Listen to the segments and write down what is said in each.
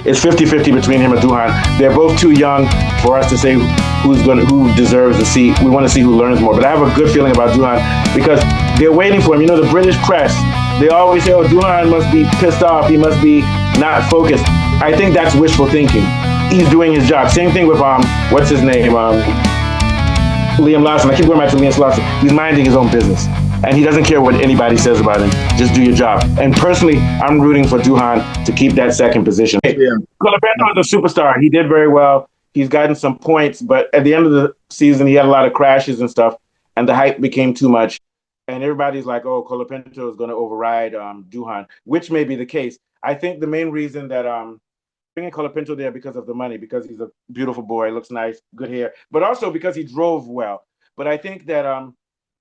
it's 50-50 between him and Doohan. They're both too young for us to say who deserves the seat. We want to see who learns more. But I have a good feeling about Doohan because they're waiting for him. You know, the British press, they always say, oh, Doohan must be pissed off. He must be not focused. I think that's wishful thinking. He's doing his job. Same thing with what's his name? Liam Lawson. I keep going back to Liam Lawson. He's minding his own business. And he doesn't care what anybody says about him. Just do your job. And personally, I'm rooting for Doohan to keep that second position. Yeah. Colapinto is a superstar. He did very well. He's gotten some points, but at the end of the season, he had a lot of crashes and stuff, and the hype became too much. And everybody's like, oh, Colapinto is going to override Doohan, which may be the case. I think the main reason that bringing Colapinto there because of the money, because he's a beautiful boy, looks nice, good hair, but also because he drove well. But I think that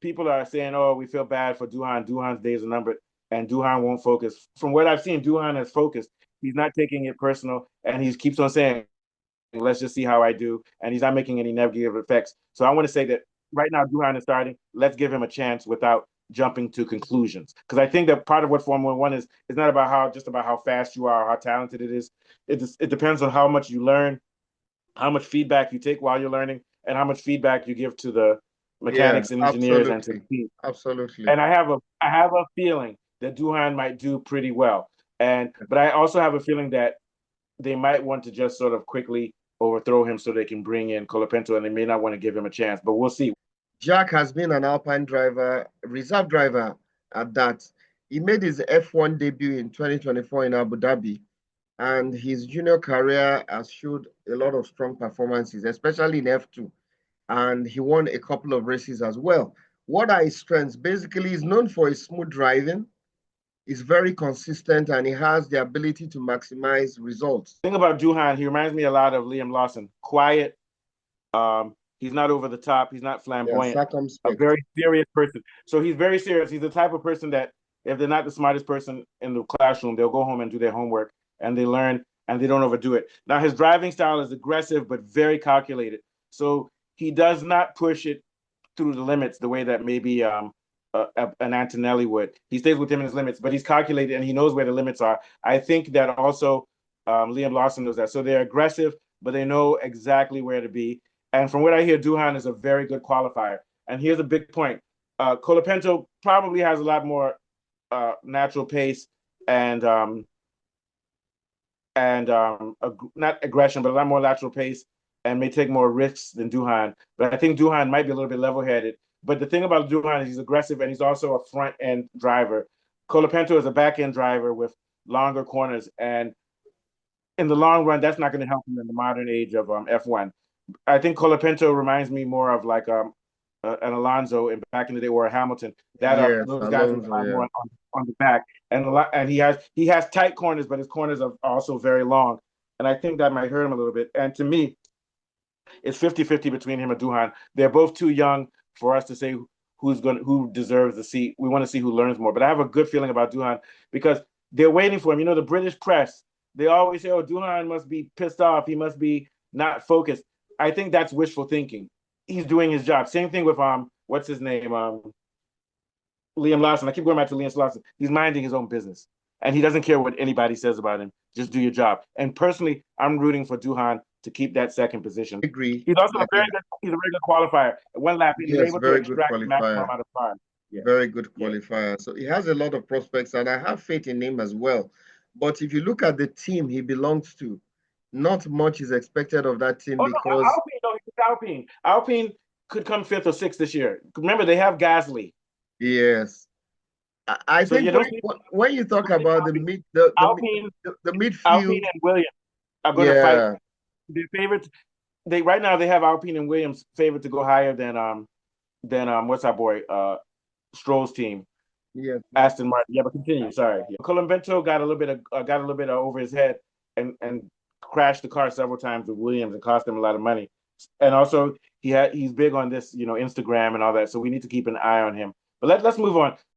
people are saying, oh, we feel bad for Doohan. Doohan's days are numbered, and Doohan won't focus. From what I've seen, Doohan has focused. He's not taking it personal, and he keeps on saying, let's just see how I do. And he's not making any negative effects. So I want to say that right now, Doohan is starting. Let's give him a chance without jumping to conclusions. Because I think that part of what Formula One is not about just about how fast you are or how talented it is. It depends on how much you learn, how much feedback you take while you're learning, and how much feedback you give to the mechanics and engineers and to the team. Absolutely. And I have a feeling that Doohan might do pretty well. But I also have a feeling that they might want to just sort of quickly overthrow him so they can bring in Colapinto, and they may not want to give him a chance, but we'll see. Jack has been an Alpine driver, reserve driver at that. He made his F1 debut in 2024 in Abu Dhabi, and his junior career has showed a lot of strong performances, especially in F2, and he won a couple of races as well. What are his strengths? Basically, he's known for his smooth driving. He's very consistent, and he has the ability to maximize results. The thing about Doohan, he reminds me a lot of Liam Lawson. Quiet. He's not over the top. He's not flamboyant. A very serious person. So he's very serious. He's the type of person that if they're not the smartest person in the classroom, they'll go home and do their homework, and they learn, and they don't overdo it. Now, his driving style is aggressive, but very calculated. So he does not push it through the limits the way that maybe an Antonelli would. He stays within his limits, but he's calculated and he knows where the limits are. I think that also Liam Lawson knows that. So they're aggressive, but they know exactly where to be. And from what I hear, Doohan is a very good qualifier. And here's a big point. Colapinto probably has a lot more natural pace and not aggression, but a lot more lateral pace and may take more risks than Doohan. But I think Doohan might be a little bit level-headed. But the thing about Doohan is he's aggressive and he's also a front-end driver. Colapinto is a back-end driver with longer corners. And in the long run, that's not going to help him in the modern age of F1. I think Colapinto reminds me more of like an Alonso back in the day, or a Hamilton. Those guys rely more on the back. And he has tight corners, but his corners are also very long. And I think that might hurt him a little bit. And to me, it's 50-50 between him and Doohan. They're both too young for us to say who deserves the seat. We want to see who learns more. But I have a good feeling about Doohan because they're waiting for him. You know, the British press, they always say, oh, Doohan must be pissed off. He must be not focused. I think that's wishful thinking. He's doing his job. Same thing with what's his name? Liam Lawson. I keep going back to Liam Lawson. He's minding his own business. And he doesn't care what anybody says about him. Just do your job. And personally, I'm rooting for Doohan to keep that second position. I agree. He's also a very good qualifier. One lap, he's able to extract the maximum amount of time. Yeah. Very good qualifier. Yeah. So he has a lot of prospects, and I have faith in him as well. But if you look at the team he belongs to, not much is expected of that team because Alpine could come 5th or 6th this year. Remember, they have Gasly. Yes. I think when you talk about the midfield, Alpine and Williams are going to fight. Their favorites. Right now they have Alpine and Williams favored to go higher than what's our boy Stroll's team. Yeah, Aston Martin. Yeah, but continue. Sorry. Yeah. Colapinto got a little bit over his head and crashed the car several times with Williams and cost him a lot of money. And also he's big on this, Instagram and all that. So we need to keep an eye on him. But let's move on.